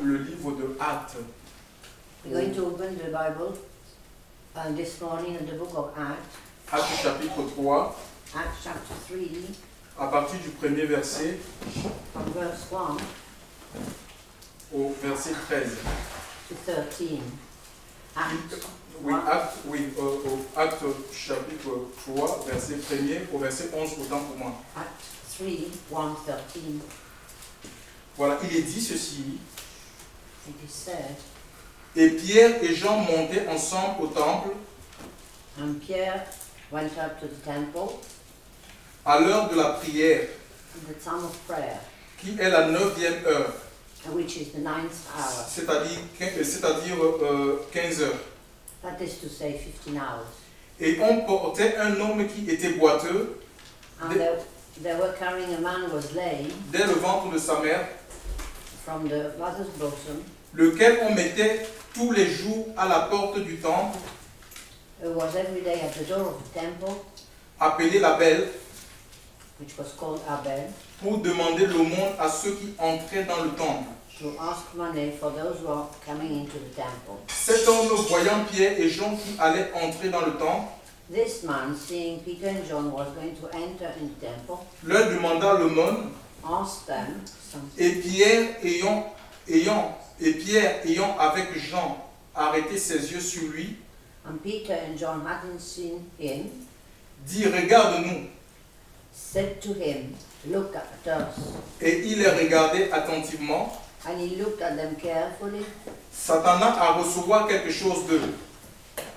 le livre de Actes. We're going to open the Bible this morning in the book of Acts. Actes chapitre 3, Acts chapter 3, à partir du premier verset from verse 1 au verset 13. to 13. Acts, Oui, Actes chapitre 3, verset 1er au verset 11, autant pour moi. Acts 3, 1, 13. Voilà, il est dit ceci. It is said, Et Pierre et Jean montaient ensemble au temple and Pierre went up to the temple à l'heure de la prière, at the time of prayer, qui est la 9e heure, which is the 9th hour. c'est-à-dire 15 heures. That is to say 15 hours. Et on portait un homme qui était boiteux And they were carrying a man who was lame dès le ventre de sa mère, from the mother's bosom, lequel on mettait tous les jours à la porte du temple, who was every day at the door of the temple, appelé la Belle, which was called Abel, pour demander l'aumône à ceux qui entraient dans le temple. to ask money for those who are coming into the temple. Cet homme, voyant Pierre et Jean qui allaient entrer dans le temple, This man, seeing Peter and John was going to enter in the temple, leur demanda l'aumône, asked them something. et Pierre ayant avec Jean arrêté ses yeux sur lui, And Peter and John hadn't seen him, dit: regarde-nous. said to him, look at us. Et il les regardait attentivement, And he looked at them carefully, s'attendant à recevoir quelque chose d'eux.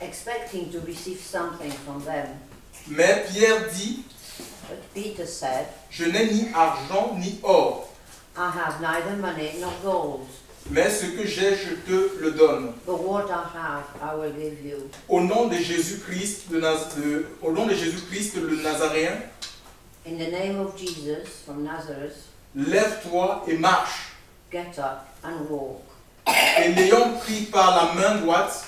expecting to receive something from them. Mais Pierre dit: But Peter said, je n'ai ni argent ni or, I have neither money nor gold, mais ce que j'ai, je te le donne. but what I have I will give you. Au nom de Jésus-Christ, au nom de Jésus-Christ le Nazaréen, In the name of Jesus from Nazareth, lève-toi et marche. get up and walk. Et l'ayant pris par la main droite,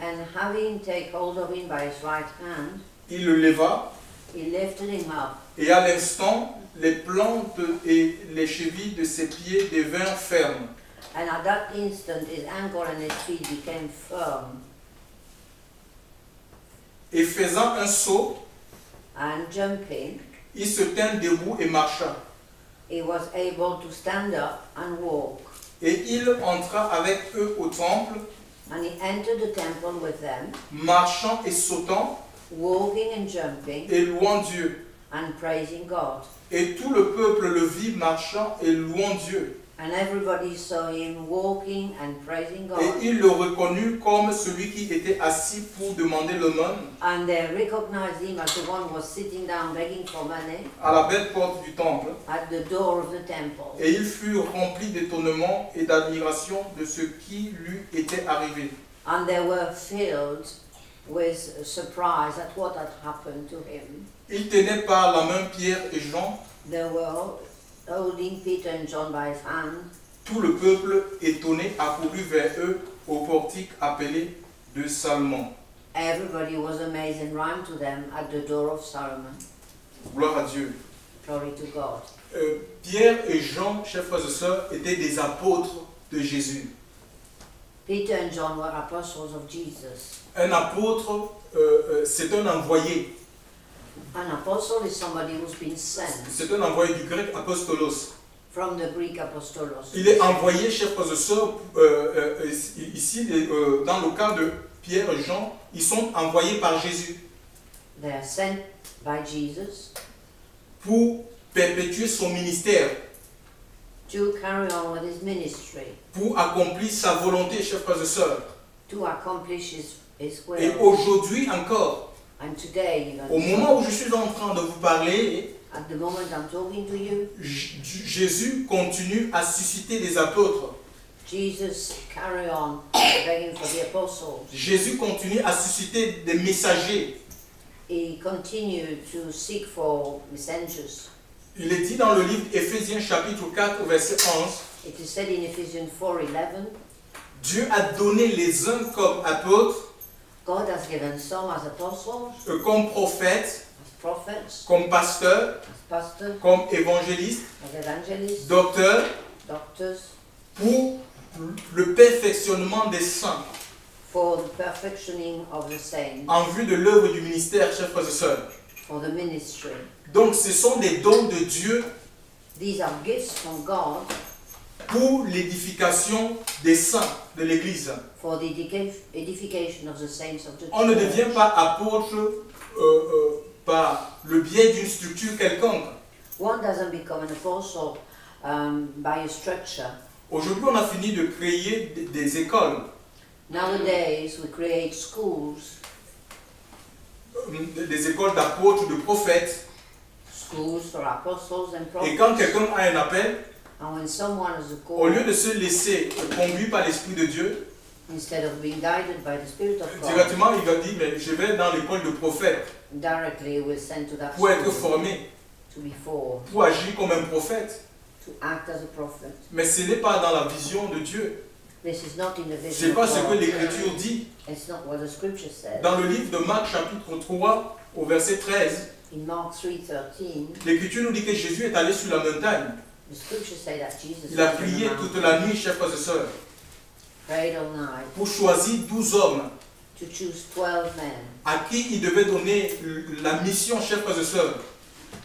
And having taken hold of him by his right hand, il le leva, he lifted him up, et à l'instant, les plantes et les chevilles de ses pieds devinrent fermes. and at that instant his ankle and his feet became firm. Et faisant un saut, And jumping, il se tint debout et marcha. he was able to stand up and walk. Et il entra avec eux au temple, And he entered the temple with them, marchant et sautant, walking and jumping et louant Dieu. and praising God. Et tout le peuple le vit marchant et louant Dieu. And everybody saw him walking and praising God. Et il le reconnut comme celui qui était assis pour demander l'aumône And they recognized him as the one who was sitting down begging for money à la belle porte du temple. at the door of the temple. Et il fut rempli d'étonnement et d'admiration de ce qui lui était arrivé. And they were filled with surprise at what had happened to him. Il tenait par la main Pierre et Jean. They were holding Peter and John by his hand. Tout le peuple étonné accourut vers eux au portique appelé de Salmon. Everybody was amazed and ran to them at the door of Solomon. Gloire à Dieu. Glory to God. Pierre et Jean, chers frères et sœurs, étaient des apôtres de Jésus. Peter and John were apostles of Jesus. Un apôtre, c'est un envoyé. An apostle is somebody who's been sent, C'est un envoyé du grec apostolos. from the Greek apostolos. Il est envoyé, chers frères et sœurs, ici, dans le cas de Pierre et Jean, ils sont envoyés par Jésus They are sent by Jesus pour perpétuer son ministère, to carry on with his ministry, pour accomplir sa volonté, chers frères et sœurs. to accomplish his Et will. aujourd'hui encore, And today, au even moment où je suis en train de vous parler, at the moment I'm talking to you, Jésus continue à susciter des apôtres. Jesus carry on begging for the apostles. Jésus continue à susciter des messagers. He continued to seek for messengers. Il est dit dans le livre Éphésiens chapitre 4 au verset 11, It is said in Ephesians 4:11, Dieu a donné les uns comme apôtres, God has given some as apostles, comme prophètes, as prophets, comme pasteurs, as pastors, comme évangélistes, as evangelists, docteurs, doctors, pour le perfectionnement des saints, for the perfectioning of the saints, en vue de l'œuvre du ministère, chers frères et sœurs. for the ministry. Donc ce sont des dons de Dieu These are gifts from God pour l'édification des saints de l'Église. for the edification of the saints of the On ne church. devient pas apôtre par le biais d'une structure quelconque. One doesn't become an apostle by a structure. Aujourd'hui, on a fini de créer des écoles, Nowadays, we create schools, des écoles d'apôtres, de prophètes. schools for apostles and Et prophets. quand quelqu'un a un appel, And when someone has a au lieu call, de se laisser conduire par l'Esprit de Dieu, instead of being guided by the Spirit of God, directement il va dire, mais je vais dans l'école de prophète directly we're sent to that pour être school formé, to be formed, pour agir comme un prophète. to act as a prophet. Mais ce n'est pas dans la vision de Dieu. This is not in the Ce vision n'est pas of ce que God. l'Écriture dit. It's not what the scripture says. Dans le livre de Marc chapitre 3 au verset 13, In Mark 3:13, l'Écriture nous dit que Jésus est allé sur la montagne. the scriptures say that Jesus Il a went to the prié mountain, toute la nuit, chers frères et sœurs, prayed all night pour choisir 12 hommes to choose 12 men à qui il devait donner la mission, chers frères et sœurs,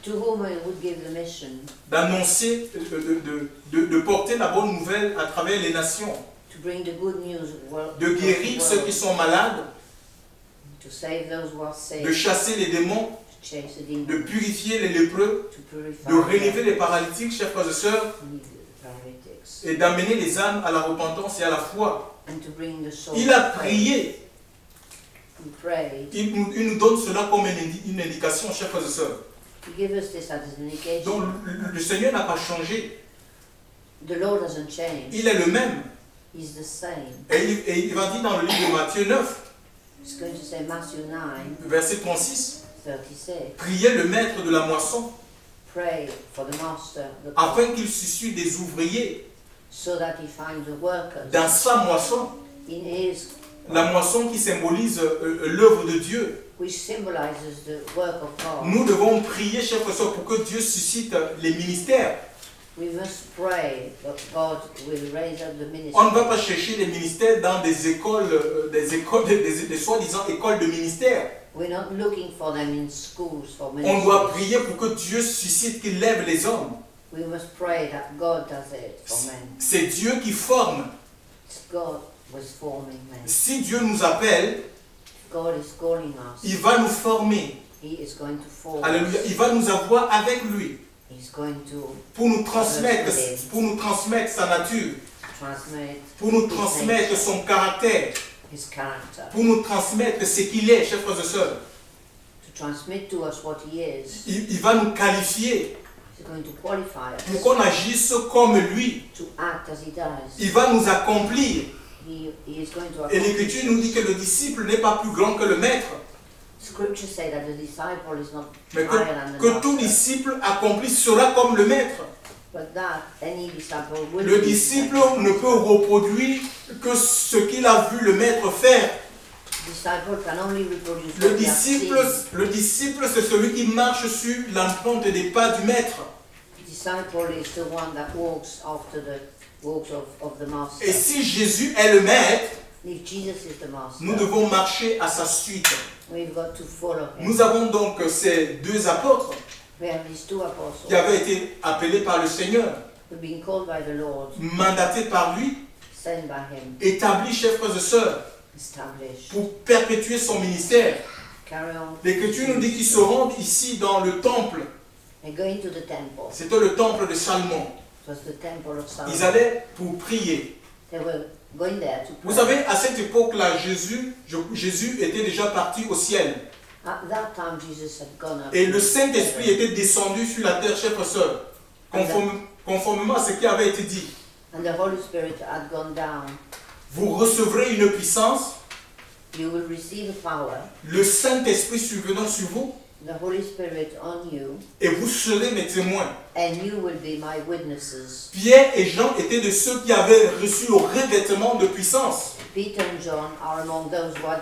to whom he would give the mission d'annoncer, de porter la bonne nouvelle à travers les nations, to bring the good news de guérir ceux qui sont malades, to save those who are sick, de chasser les démons, to chase the demons, de purifier les lépreux, to purify de relever them, les paralytiques, chers frères et sœurs, the paralytics, et d'amener les âmes à la repentance et à la foi. and to bring the soul. Il a prié. He prayed. Il nous donne cela comme une indication, chers frères et sœurs. He gave us this as an indication. Donc le Seigneur n'a pas changé. The Lord hasn't changed. Il est le même. He's the same. Et il va dire dans le livre de Matthieu 9, He's going to say Matthew 9, verset 36, 36. priez le maître de la moisson Pray for the master of the afin qu'il suscite des ouvriers so that he finds the workers dans sa moisson. in his, La moisson qui symbolise l'œuvre de Dieu. which symbolizes the work of God. Nous devons prier, chers frères et sœurs, pour que Dieu suscite les ministères. We must pray that God will raise up the ministry. On ne va pas chercher les ministères dans des écoles, des soi-disant écoles de ministère. We're not looking for them in schools for On doit ministry. prier pour que Dieu suscite, qu'il lève les hommes. We must pray that God does it for men. C'est Dieu qui forme. It's God was forming men. Si Dieu nous appelle, God is calling us. il va nous former. He is going to form Alléluia. us. Il va nous avoir avec lui He's going to pour nous transmettre sa nature, transmit pour nous transmettre son caractère, his character, pour nous transmettre ce qu'il est, chers frères et sœurs. to transmit to us what he is. Il va nous qualifier He's going to qualify pour us qu'on agisse comme lui. to act as he does. Il va nous accomplir. He is going to Et l'Écriture nous dit que le disciple n'est pas plus grand que le maître, Scripture say that the disciple is not mais higher than the que tout master, disciple accompli sera comme le maître. but that any disciple will Le be disciple like the ne peut master. reproduire que ce qu'il a vu le maître faire. Disciple can only reproduce Le what he has seen. disciple, c'est celui qui marche sur l'empreinte des pas du maître. Disciple is the one that walks after the walks of the master. Et si Jésus est le maître, If Jesus is the master, nous devons marcher à sa suite. we've got to follow him. Nous avons donc ces deux apôtres We have these two apostles qui avaient été appelés par le Seigneur, who've been called by the Lord, mandatés par lui, sent by him, établis, chers frères et sœurs, established. pour perpétuer son ministère. Carry on. L'Écriture nous dit qu'ils se rendent ici dans le temple. They're going to the temple. C'était le temple de Salomon. It was the temple of Solomon. Ils allaient pour prier. They were going there to Vous pray. savez, à cette époque-là, Jésus était déjà parti au ciel. At that time, Jesus had gone up. Et to le Saint-Esprit heaven. était descendu sur la terre, chers frères et sœurs, conformément à ce qui avait été dit. And the Holy Spirit had gone down. Vous recevrez une puissance, You will receive power, le Saint-Esprit survenant sur vous, the Holy Spirit on you, et vous serez mes témoins. and you will be my witnesses. Pierre et Jean étaient de ceux qui avaient reçu le revêtement de puissance. Peter and John are among those who had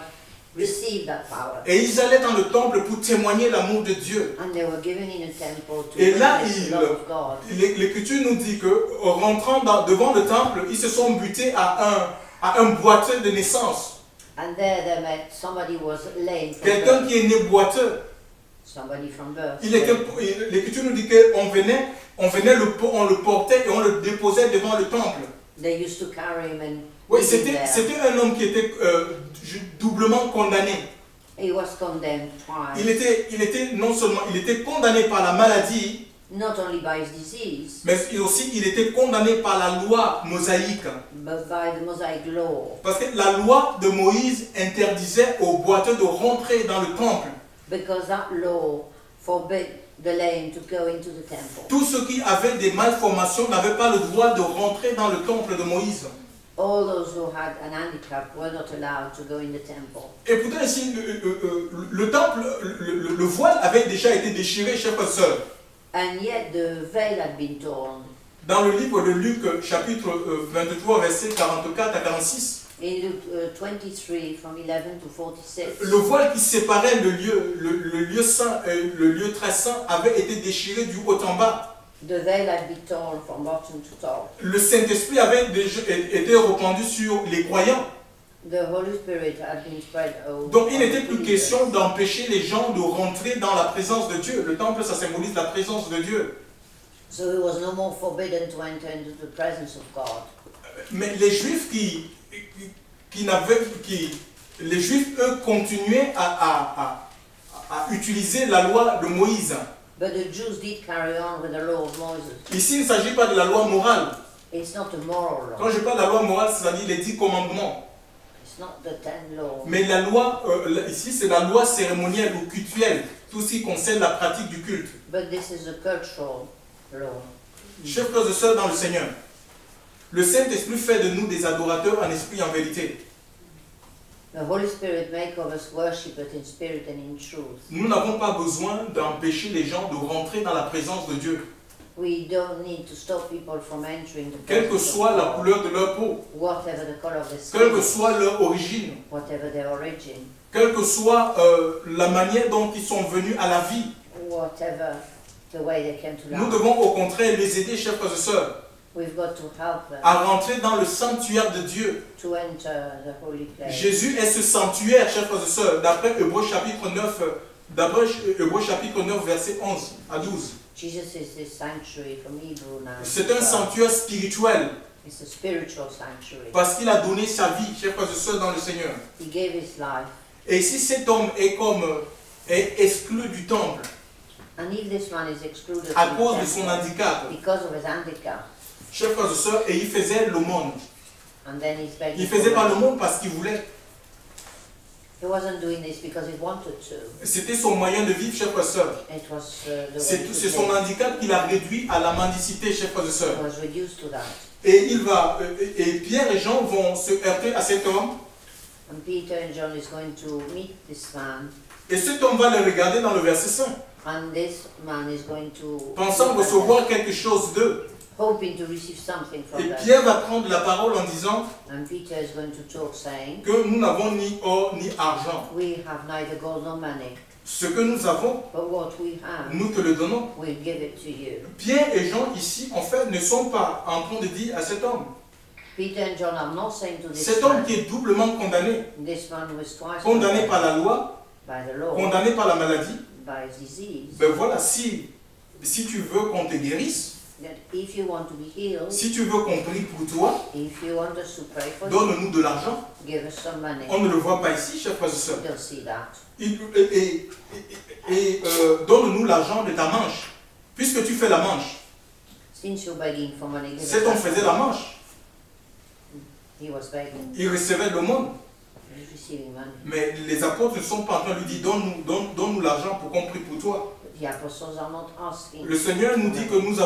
received that power. Et ils allaient dans le temple pour témoigner l'amour de Dieu. And they were given in a temple to Et là, witness the love of God. l'Écriture nous dit que, rentrant devant le temple, ils se sont butés à un boiteux de naissance. And there they met somebody who was lame from Quelqu'un birth. qui est né boiteux. Somebody from birth. L'Écriture nous dit qu'on venait, on le portait et on le déposait devant le temple. They used to carry him and Oui, put him there. c'était un homme qui était doublement condamné. He was condemned twice. Il était non seulement il était condamné par la maladie, Not only by his disease, mais aussi il était condamné par la loi mosaïque. but by the Mosaic law. Parce que la loi de Moïse interdisait aux boiteux de rentrer dans le temple. Because that law forbid the lame to go into the temple. Tous ceux qui avaient des malformations n'avaient pas le droit de rentrer dans le temple de Moïse. All those who had an handicap were not allowed to go in the temple. Et pourtant ici, le temple, le voile avait déjà été déchiré, chers frères et sœurs. And yet the veil had been torn. Dans le livre de Luc, chapitre 23, versets 44 à 46, In Luke 23, from 11 to 46, le voile qui séparait le lieu saint, le lieu très saint, avait été déchiré du haut en bas. the veil had been torn from bottom to top. Le Saint-Esprit avait déjà été répandu sur les croyants. The Holy Spirit had been spread over. Donc il n'était plus question d'empêcher les gens de rentrer dans la présence de Dieu. Le temple, ça symbolise la présence de Dieu. So it was no more forbidden to enter into the presence of God. Mais les Juifs les Juifs, eux, continuaient à utiliser la loi de Moïse. But the Jews did carry on with the law of Moses. Ici, il ne s'agit pas de la loi morale. It's not a moral law. Quand je parle de la loi morale, c'est-à-dire les 10 commandements. It's not the 10 laws. Mais la loi, ici, c'est la loi cérémonielle ou cultuelle, tout ce qui concerne la pratique du culte. But this is a cultural law. Chers frères et sœurs dans le Seigneur, le Saint-Esprit fait de nous des adorateurs en esprit et en vérité. The Holy Spirit make of us worshippers in spirit and in truth. Nous n'avons pas besoin d'empêcher les gens de rentrer dans la présence de Dieu, We don't need to stop people from entering the quelle que presence soit of la God, couleur de leur peau, whatever the color of their quelle que skin, soit leur origine, whatever their origin, quelle que soit la manière dont ils sont venus à la vie. whatever the way they came to Nous life. devons au contraire les aider, chers frères et sœurs, We've got to help them à rentrer dans le sanctuaire de Dieu. to enter the holy place. Jésus est ce sanctuaire, chers frères et sœurs, d'après Hébreux chapitre 9, versets 11 à 12. Jesus is this sanctuary from Hebrew now. C'est un sanctuaire spirituel, It's a spiritual sanctuary. parce qu'il a donné sa vie, chers frères et sœurs, dans le Seigneur. He gave his life. Et si cet homme est exclu du temple And if this man is excluded à from cause the de son temple handicap, because of his handicap, chers frères et sœurs, et il faisait l'aumône. and then he's begging Il faisait for pas money. l'aumône parce qu'il voulait. He wasn't doing this because he wanted to. C'était son moyen de vivre, chers frères et sœurs. It was the way C'est to son live. handicap qui l'a réduit à la mendicité, chers frères et He sœurs. was reduced to that. Et Pierre et Jean vont se heurter à cet homme. And Peter and John is going to meet this man, Et cet homme va le regarder dans le verset 5, and this man is going to pensant look at recevoir them, quelque chose d'eux. hoping to receive something from Et them. Pierre va prendre la parole en disant And Peter is going to talk, saying, que nous n'avons ni or ni argent. "We have neither gold nor money, Ce que nous avons, but what we have, nous te le donnons. we'll give it to you." Pierre et Jean ici, en fait, ne sont pas en train de dire à cet homme, Peter and John are not saying to this cet homme man, qui est doublement condamné, this man who is twice condamné condemned par la loi, by the law, condamné par la maladie, by his disease, ben voilà, si tu veux qu'on te guérisse, that if you want to be healed, si tu veux qu'on prie pour toi, if you want us to pray for you, donne-nous de l'argent. give us some money. On ne le voit pas ici, chers frères et sœurs. We don't see that. Donne-nous l'argent de ta manche, puisque tu fais la manche. Since you're begging for money, give Cet us homme some faisait la money. manche, He was begging, il recevait l'aumône. he was receiving money. Mais les apôtres ne sont pas en train de lui dire donne-nous l'argent pour qu'on prie pour toi. But the apostles are not asking. Le Seigneur nous dit que nous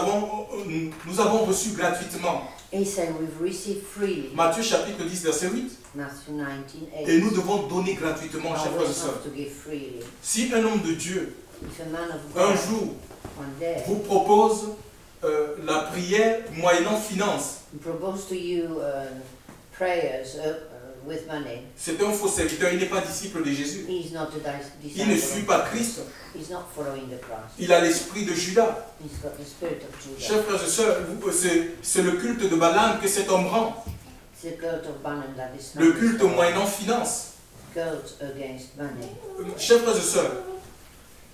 avons reçu gratuitement. He said, we've received freely. Matthieu chapitre 10 verset 8. Matthew 19:8. Et nous devons donner gratuitement, chers frères et Always sœurs. have to give freely. Si un homme de Dieu, If a man of un God jour, one day vous propose la prière moyennant finance, propose to you prayers with money. C'est un faux serviteur, il n'est pas disciple de Jésus. He's not a Il ne disciple suit of pas Christ. Christ. He's not following the Christ. Il a l'esprit de Judas. He's got the spirit of Judah. Chers frères et sœurs, c'est le culte de Balaam que cet homme rend. It's the cult of Balaam that is Le culte moyennant finance. cult against money. Chers frères et sœurs,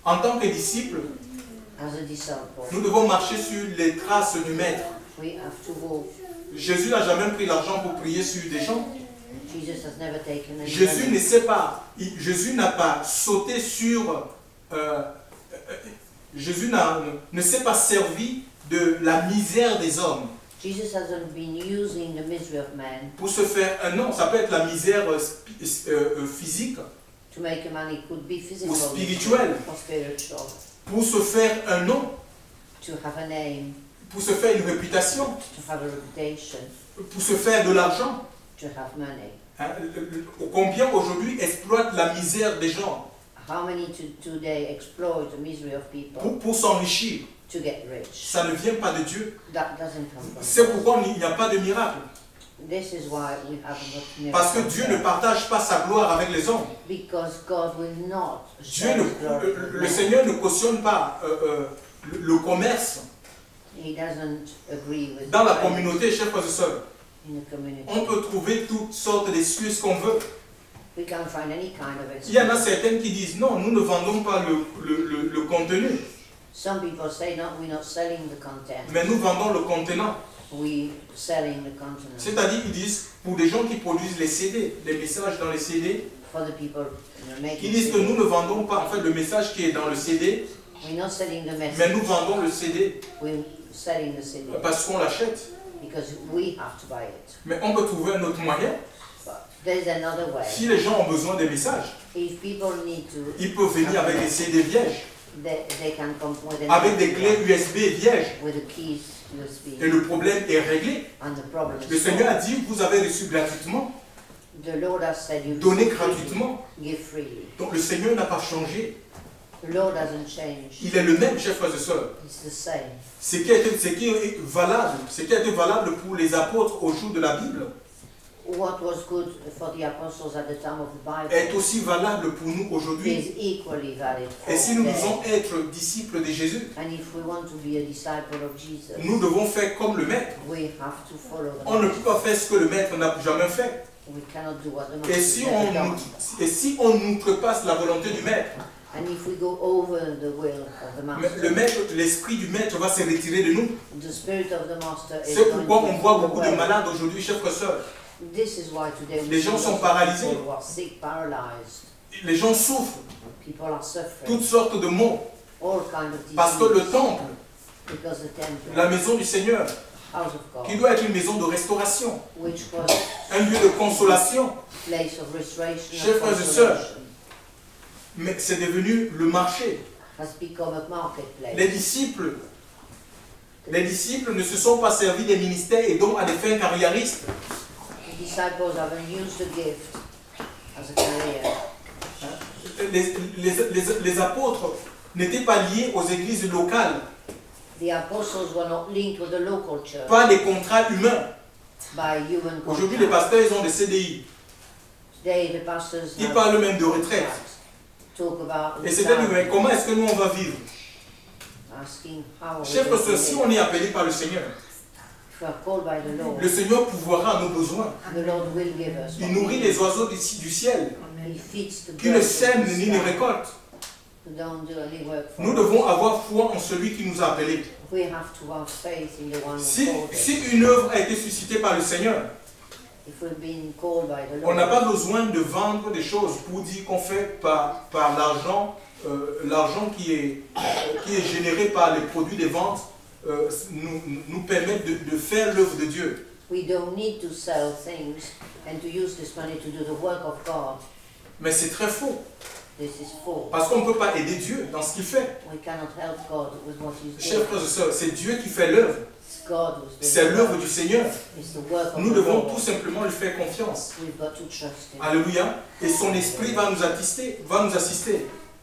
en tant que disciples, As a disciple, nous devons marcher sur les traces du Maître. we have to walk. Jésus n'a jamais pris l'argent pour prier sur des gens. Jesus has never taken any Jésus money. ne sait pas, Jésus n'a pas sauté sur, Jésus ne s'est pas servi de la misère des hommes Jesus hasn't been using the misery of man pour se faire un nom. Ça peut être la misère physique, to make a man. It could be physical ou spirituel, or spiritual. pour se faire un nom, To have a name, pour se faire une réputation, to have a reputation, pour se faire de l'argent. to have money. Hein, combien aujourd'hui exploitent la misère des gens How many today exploit the misery of people pour s'enrichir? to get rich? Ça ne vient pas de Dieu. That doesn't come from C'est God. pourquoi il n'y a pas de miracle. This is why we haven't got miracles. Parce que Dieu ne partage pas sa gloire avec les hommes. Because God will not Dieu share ne- His glory with le man. Seigneur ne cautionne pas le commerce He doesn't agree with dans la trade communauté, chers frères et sœurs. in the community. On peut trouver toutes sortes d'excuses qu'on veut. We can find any kind of Il y en a excuse. certaines qui disent non, nous ne vendons pas le contenu, Some people say, no, we're not selling the content. mais nous vendons le contenant. We're selling the content. C'est-à-dire, ils disent, pour des gens qui produisent les CD, les messages dans les CD, For the people making ils disent que CD. nous ne vendons pas, en fait, le message qui est dans le CD, We're not selling the mais message. nous vendons le CD We're selling the CD parce qu'on l'achète. because we have to buy it. Mais on peut trouver un autre moyen. But there's another way. Si les gens ont besoin des messages, If people need to, ils peuvent venir avec des CD vierges, they can come with an avec des clés USB vierges, with the keys USB, et le problème est réglé. and the problem Le is Seigneur a solved. dit, vous avez reçu gratuitement, The Lord has said you donnez receive freely, gratuitement. give freely. Donc le Seigneur n'a pas changé. The Lord hasn't changed. Il est le même, chers frères et sœurs. It's the same. Ce qui est valable pour les apôtres au jour de la Bible, What was good for the apostles at the time of the Bible est aussi valable pour nous aujourd'hui. is equally valid for Et si nous them. voulons être disciples de Jésus, And if we want to be a disciple of Jesus, nous devons faire comme le Maître. we have to follow the On ne Master. peut pas faire ce que le Maître n'a jamais fait. We cannot do what the Et Master si has never done. on outrepasse la volonté du Maître, And if we go over the will of the le Master, Maître, l'esprit du Maître va se retirer de nous. the Spirit of the Master is C'est going pourquoi to on voit go beaucoup de away. malades aujourd'hui, chers frères et sœurs. This is why today we Les gens see sont lots of paralysés. people who are sick, paralyzed. Les gens souffrent, People are suffering. toutes sortes de maux, All kinds of diseases. parce que le temple, because the temple, la maison du Seigneur, house of God, qui doit être une maison de restauration, which was un lieu de consolation, place of restoration Chers and frères et sœurs, consolation, mais c'est devenu le marché. has become a marketplace. Les disciples ne se sont pas servis des ministères et dons à des fins carriéristes. The disciples haven't used the gift as a career. Les apôtres n'étaient pas liés aux églises locales, The apostles were not linked with the local church pas des contrats humains. by human Aujourd'hui, les contact. pasteurs, ils ont des CDI. Today, the pastors Ils have parlent même de retraite. talk about Et c'est-à-dire, mais retirement, comment est-ce que nous, on va vivre? asking how we Chers will frères, si live. on est appelé par le Seigneur, If we are called by the Lord, le Seigneur pourvoira à nos besoins. the Lord will give us. Il what nourrit we les need. oiseaux du ciel, He feeds the qui ne birds of sèment the ni ne sky, récoltent. who don't do any work for Nous us. devons avoir foi en celui qui nous a appelés. We have to have faith in the one who Si called us. une œuvre a été suscitée par le Seigneur, If we've been called by the on n'a Lord, pas besoin de vendre des choses pour dire qu'on fait par l'argent, l'argent qui est généré par les produits des ventes nous permet de faire l'œuvre de Dieu. we don't need to sell things and to use this money to do the work of God. Mais c'est très faux, This is false. parce qu'on ne peut pas aider Dieu dans ce qu'il fait. We cannot help God with what He's Chers doing. frères et sœurs, c'est Dieu qui fait l'œuvre, It's God who's doing c'est the l'œuvre work. du Seigneur. It's the work of Nous the devons Lord. tout simplement lui faire confiance. We've got to trust Him. Alléluia. Et son esprit va nous assister,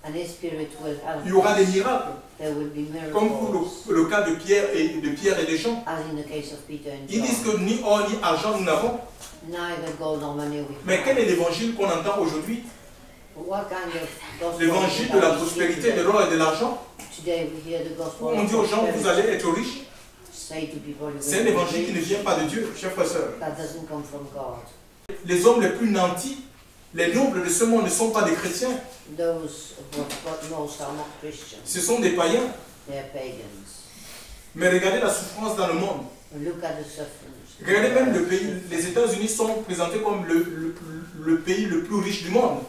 And His Spirit will help Il y aura des us. miracles, There will be comme pour miracles, le cas de Pierre et de Jean. as in the case of Peter and Ils disent John. que ni or ni argent nous n'avons. Neither gold nor money we Mais quel est have. l'évangile qu'on entend aujourd'hui? What kind of gospel L'évangile that de la we hear prospérité, de today? l'or et de l'argent. Today we hear the gospel On of dit aux gens, vous allez prosperity. être riches. Say to people, "You C'est un will be évangile qui ne rich." vient pas de Dieu, chers frères et sœurs. That doesn't come from God. Les hommes les plus nantis, les nobles de ce monde ne sont pas des chrétiens, Those who have got most are not Christians. ce sont des païens. They are pagans. Mais regardez la souffrance dans le monde. Look at the sufferings. Regardez même le pays. Les États-Unis sont présentés comme le pays le plus riche du monde.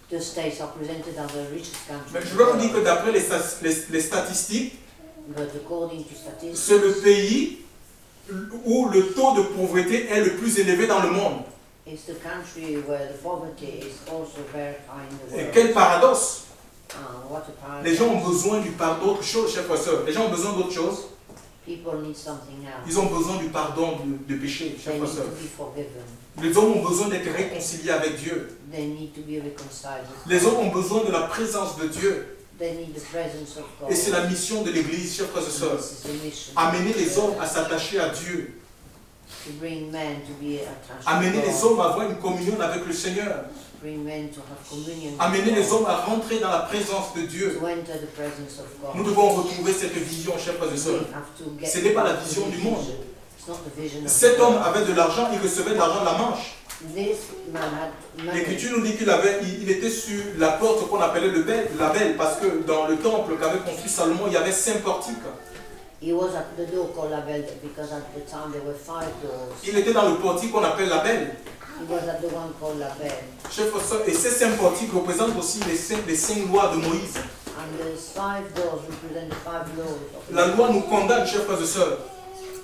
The states are presented as the richest country. Mais je dois vous dire que d'après les statistiques, But according to statistics, c'est le pays où le taux de pauvreté est le plus élevé dans le monde. it's the country where the poverty is also very high in the Et world. quel paradoxe! What a paradox. Les gens ont besoin d'autre chose, chers frères et sœurs. Les gens ont besoin d'autre chose. People need something else. Ils ont besoin du pardon de péché, chers They frères et need to sœurs. be forgiven. Les hommes ont besoin d'être réconciliés avec Dieu. They need to be reconciled with Les God. hommes ont besoin de la présence de Dieu. They need the presence of God. Et c'est la mission de l'Église, chers frères et sœurs. This is the mission. Amener les hommes à s'attacher à Dieu. To bring men to be attached Amener to les God. hommes à avoir une communion avec le Seigneur. Bring men to have communion with Amener les God. hommes à rentrer dans la présence de Dieu. To enter the presence of God. Nous devons retrouver cette vision, chers frères et sœurs. We have to get Ce n'est pas la to vision the du monde. vision. It's not the vision of Cet the homme world. avait de l'argent, il recevait de l'argent de la Manche. This man had money. L'Écriture nous dit il était sur la porte qu'on appelait la belle, parce que dans le temple qu'avait construit Salomon, il y avait 5 portiques. He was at the door called La Belle because at the time there were 5 doors. Il était dans le portique qu'on appelle la belle. He was at the one called La Belle. Chers frères et sœurs, et ces 5 portiques représentent aussi les cinq lois de Moïse. And the 5 doors represent the 5 laws of La loi nous condamne, chers frères et sœurs.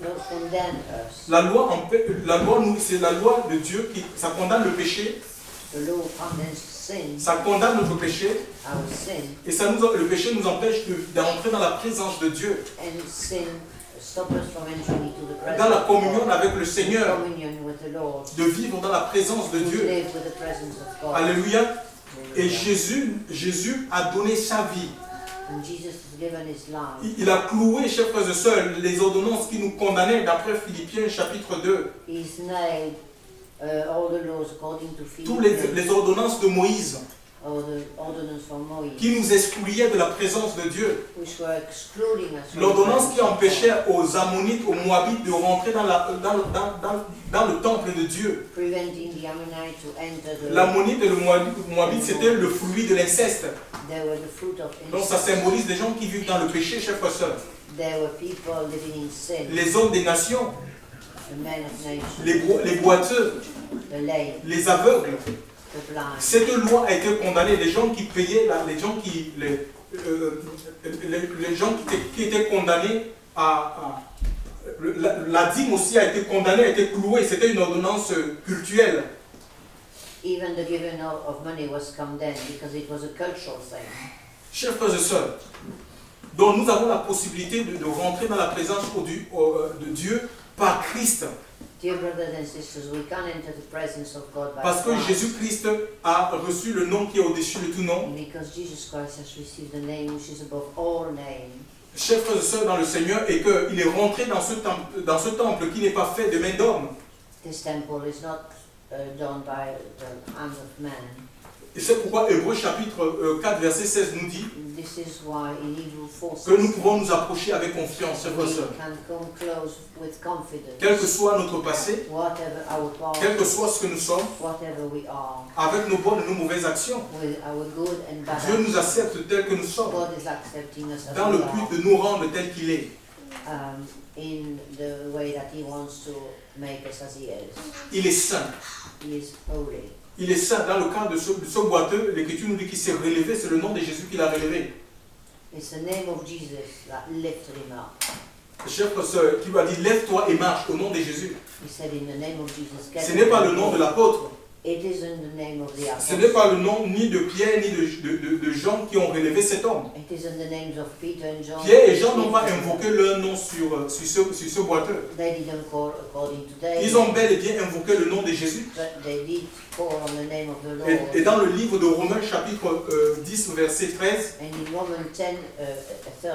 not condemn us. La loi, c'est la loi de Dieu ça condamne le péché, The law condemns sin, ça condamne notre péché, our sin, et le péché nous empêche d'entrer dans la présence de Dieu, and sin stop us from entering into the presence dans la of communion God, avec le Seigneur, communion with the Lord, de vivre dans la présence de to Dieu. live with the presence of God. Alléluia. Et Jésus a donné sa vie. And Jesus has given his life. Il a cloué, chers frères et sœurs, les ordonnances qui nous condamnaient d'après Philippiens chapitre 2. He's nailed all the laws according to Toutes Philippians, les ordonnances de Moïse or the ordinance from Moïse, qui nous excluaient de la présence de Dieu. which were excluding us from the L'ordonnance qui presence of empêchait aux Ammonites, aux Moabites de rentrer dans le temple de Dieu. God, preventing the Ammonite to enter the L'Ammonite et le Moabite, c'était le fruit de l'inceste. They were the fruit of Donc ça incest. symbolise des gens qui vivent dans le péché, chers frères et sœurs. There were people living in sin, Les hommes des nations, the men of nations, les boiteux, the lame, les aveugles. the blind. Cette loi a été condamnée. Les gens qui payaient, les gens qui étaient condamnés la dîme aussi a été condamnée, a été clouée. C'était une ordonnance cultuelle. Even the giving of money was condemned because it was a cultural thing. Chers frères et sœurs, donc nous avons la possibilité de rentrer dans la présence de Dieu par Christ. Dear brothers and sisters, we can enter the presence of God by Parce que Christ, Jésus-Christ a reçu le nom qui est au-dessus de tout nom. because Jesus Christ has received the name which is above all names. Chers frères et sœurs dans le Seigneur, et qu'il est rentré dans ce temple qui n'est pas fait de main d'homme. This temple is not done by the hands of man. Et c'est pourquoi Hébreux chapitre 4 verset 16 nous dit This is why in Hebrew 4 que nous pouvons nous approcher avec confiance, chers frères et we sœurs. can come close with confidence. Quel que soit notre passé, Whatever our past, quel que soit ce que nous sommes, whatever we are, avec nos bonnes et nos mauvaises actions, with our good and bad Dieu nous actions, accepte tels que nous sommes, God is accepting us as dans we le are, but de nous rendre tels qu'il est. in the way that He wants to make us as He is. Il est saint. He is holy. Il est saint. Dans le cas de ce boiteux, l'Écriture nous dit qu'il s'est relevé, c'est le nom de Jésus qui l'a relevé. It's the name of Jesus that lifted him up. Chers frères et sœurs, qui lui a dit lève-toi et marche au nom de Jésus. He said in the name of Jesus, get Ce n'est pas up le and nom de walk. l'apôtre, It isn't the name of the Ce n'est pas apostle. le nom ni de Pierre ni de Jean qui ont relevé cet homme. It isn't the names of Peter and John. Pierre et Jean n'ont pas invoqué leur nom sur ce boiteux. They didn't call according to David. Ils ont bel et bien invoqué le nom de Jésus. But they did call on the name of the Lord. Et dans le livre de Romains chapitre 10 verset 13, And in Romans 10, 13,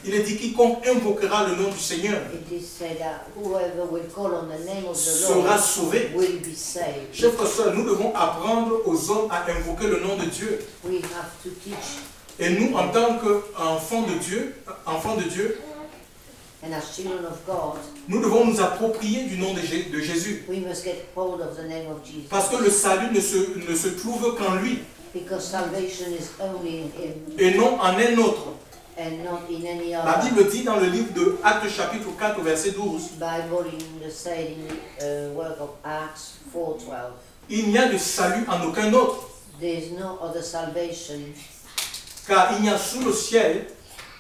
il est dit quiconque invoquera le nom du Seigneur it is said that whoever will call on the name of the sera Lord sauvé. will be saved. Chers frères et sœurs, nous devons apprendre aux hommes à invoquer le nom de Dieu. We have to teach, Et nous, en tant qu'enfants de Dieu, and as children of God, nous devons nous approprier du nom de Jésus. we must get hold of the name of Jesus. Parce que le salut ne se trouve qu'en lui Because salvation is only in Him et non en un autre. and not in any La other. Bible dit dans le livre de Actes chapitre 4 verset 12, Bible in the said in the work of Acts 4:12. il n'y a de salut en aucun autre, There is no other salvation, car il n'y a sous le ciel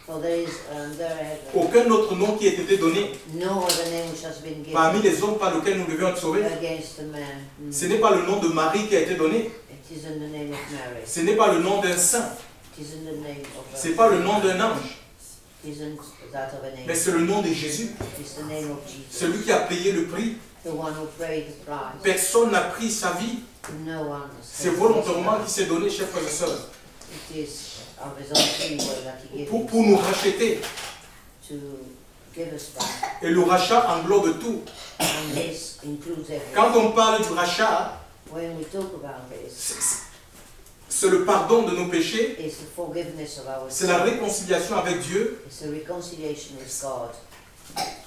for there is under heaven aucun autre nom qui ait été donné no other name which has been parmi given les hommes par lesquels nous devions être sauvés. against a man. Ce n'est pas le nom de Marie qui a été donné, It isn't the name of Mary. ce n'est pas le nom d'un saint, It isn't the name of ce n'est pas le nom d'un ange, It isn't that of an mais angel. c'est le nom de Jésus, It's the name of Jesus. celui qui a payé le prix. The one who paid the price. Personne n'a pris sa vie, No one. c'est volontairement qui s'est donné, chers frères et sœurs, It is of his own free will that he gave pour nous racheter. to give us back. Et le rachat englobe tout. And this includes everything. Quand on parle du rachat, When we talk about this, c'est le pardon de nos péchés, it's the forgiveness of our c'est la sins. réconciliation avec Dieu, It's the reconciliation with God.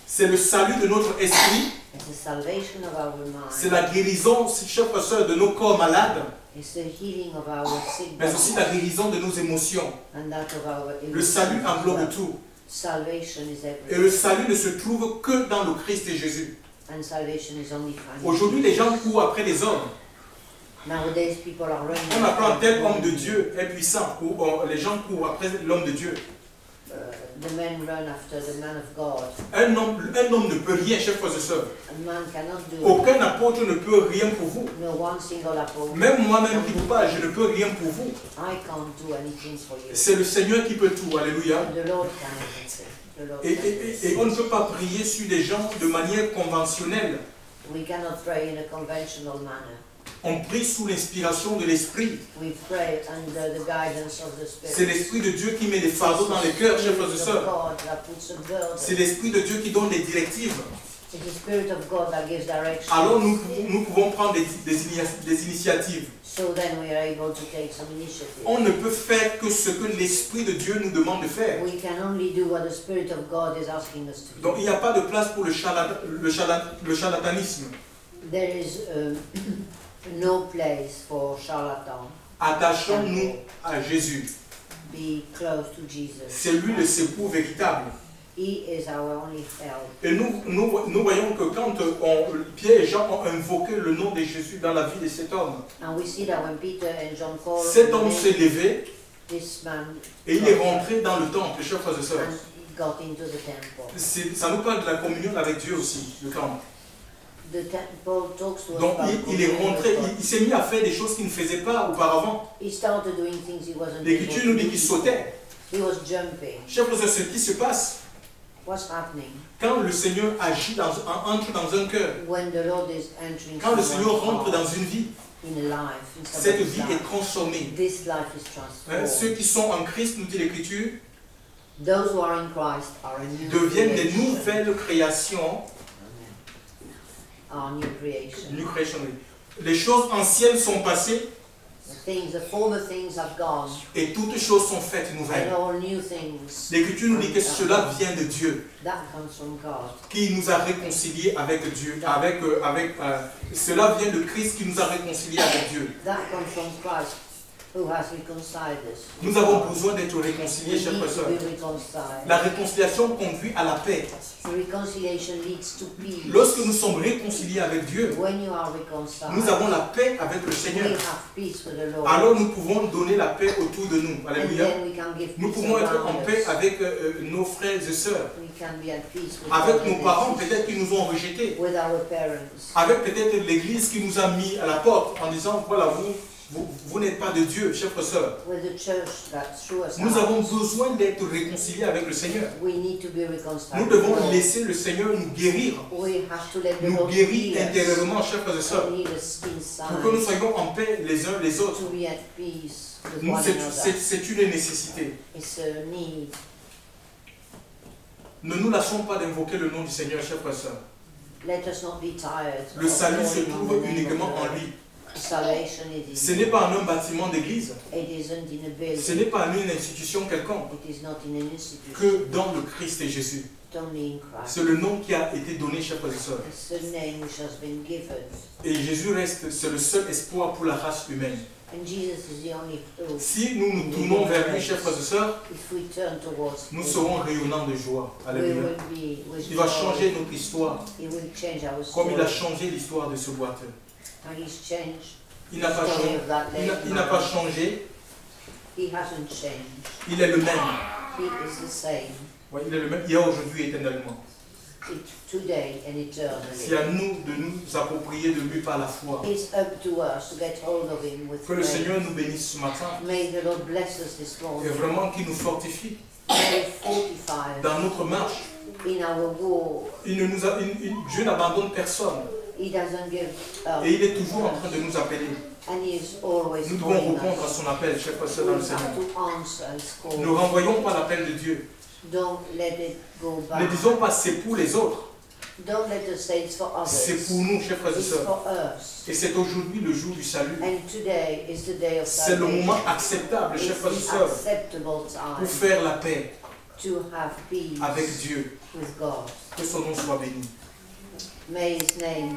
c'est le salut de notre esprit, It's the salvation of our c'est mind. la guérison, chers frères et sœurs, de nos corps malades, It's the healing of our sick mais aussi bodies la guérison de nos émotions. and that of our Le salut emotions as englobe well. tout. Salvation is Et everything. le salut ne se trouve que dans le Christ et Jésus. And salvation is only found. Aujourd'hui, les gens courent après les hommes. Nowadays, people are running. On apprend tel homme de Dieu est puissant, ou les gens courent après l'homme de Dieu. The men run after the man of God. Un homme ne peut rien, chers frères et sœurs. A man cannot do. Aucun apôtre ne peut rien pour vous. No one single apple. Même moi-même qui ne pas, je ne peux rien pour vous. I can't do anything for you. C'est le Seigneur qui peut tout. Alléluia. The Lord can everything. The Lord Et, can et- everything. et on ne peut pas prier sur des gens de manière conventionnelle. We cannot pray in a conventional manner. On prie sous l'inspiration de l'Esprit. We pray under the guidance of the C'est Spirit. l'Esprit de Dieu qui met les fardeaux dans les cœurs, chers frères et It's the sœurs. God that puts a burden. C'est l'Esprit de Dieu qui donne les directives. It's the Spirit of God that gives direction. Alors nous pouvons prendre des initiatives. So then we are able to take some initiative. On ne peut faire que ce que l'Esprit de Dieu nous demande de faire. We can only do what the Spirit of God is asking us to do. Donc il n'y a pas de place pour le charlatanisme. There is no place for charlatan. Attachons-nous à Jésus. Be close to Jesus. C'est lui le secours véritable. He is our only help. Et nous voyons que quand Pierre et Jean ont invoqué le nom de Jésus dans la vie de cet homme, And we see that when Peter and John called cet the homme name, s'est levé this man et il est rentré dans le temple, chers frères et sœurs. and he got into the temple. Ça nous parle de la communion avec Dieu aussi, le temple. The temple talks to us Donc about il est communion rentré, with God. il s'est mis à faire des choses qu'il ne faisait pas auparavant. He started doing things he wasn't L'Écriture able nous to dit do qu'il before. sautait. He was jumping. Chers frères et sœurs, ce qui se passe What's happening? quand le Seigneur agit entre dans un cœur, When the Lord is entering quand le someone's Seigneur rentre heart, dans une vie, in a life, in cette somebody's vie est life, transformée. this life is Hein, Ceux transformed. qui sont en Christ, nous dit l'Écriture, Those who are in Christ are a new deviennent des creation. nouvelles créations. Are new creation. New creation. Les choses anciennes sont passées The former things have gone, et toutes choses sont faites and nouvelles. all new things L'Écriture nous dit que cela vient de Dieu, that comes from God. qui nous a réconciliés avec Dieu. Cela vient de Christ qui nous a réconciliés avec Dieu. That comes from Christ, who has reconciled us. Nous avons besoin d'être réconciliés, We chers need frères et to sœurs. be reconciled. La réconciliation conduit à la paix. Reconciliation leads to peace. Lorsque nous sommes réconciliés avec Dieu, When you are reconciled, nous avons la paix avec le we Seigneur. have peace with the Lord. Alors nous pouvons donner la paix autour de nous. And Alléluia. then we can give Nous peace pouvons être around en paix us. avec nos frères et sœurs. We can be at peace with Avec brothers nos and parents, sisters, peut-être qui nous ont rejetés. with our parents, Avec peut-être l'église qui nous a mis à la porte en disant, voilà, vous n'êtes pas de Dieu, chers frères et sœurs. with the church that threw us Nous out. avons besoin d'être réconciliés avec le Seigneur. We need to be reconciled. Nous devons laisser le Seigneur nous guérir, We have to let the nous Lord guérir heal us intérieurement, chers frères et sœurs, and heal us pour que nous inside, soyons en paix les uns les autres. to be at peace with Nous, one another. c'est une nécessité. It's a need. Ne nous lâchons pas d'invoquer le nom du Seigneur, chers frères et sœurs. Let us not be tired. Le of salut se calling on trouve the name uniquement of en the Lord. lui. Salvation it Ce is. n'est pas en un bâtiment d'église, It isn't in a building. ce n'est pas en une institution quelconque, It is not in an institution. que dans le Christ et Jésus. It's only in Christ. C'est le nom qui a été donné, chers frères et sœurs. It's the name which has been given. Et Jésus reste, c'est le seul espoir pour la race humaine. And Jesus is the only hope. Si nous nous tournons vers lui, chers frères et sœurs, If we turn towards nous him, serons rayonnants de joie. we Alléluia. will be with Il va joy. changer notre histoire, He will change our comme il a story. changé l'histoire de ce boiteux. And he's changed. Il n'a pas the story changé. of that Il n'a lame pas man. changé. He hasn't changed. Il est le même. He is the same. Ouais, il est le même. Hier, aujourd'hui, éternellement. It's today and C'est à eternally. nous de nous approprier de lui par la foi. It's up to us to get hold of him with Que le faith. Seigneur nous bénisse ce matin May the Lord bless us this et morning. vraiment qu'il nous fortifie May fortify us dans notre marche. in our war. Dieu n'abandonne personne He doesn't give up. et il est toujours en train de nous appeler. And he is always Nous devons calling répondre à us. son appel, chers frères et sœurs, We dans le have Seigneur. to answer his call. Ne renvoyons pas l'appel de Dieu. Don't let it go Ne back. disons pas c'est pour les autres, Don't let us say it's for others. c'est pour nous, chers frères et It's sœurs. for us. Et c'est aujourd'hui le jour du salut. And today is the day of C'est le salvation. moment acceptable, It's chers frères et the sœurs, acceptable pour time faire la paix to have peace avec Dieu. with God. Que son nom soit béni. May his name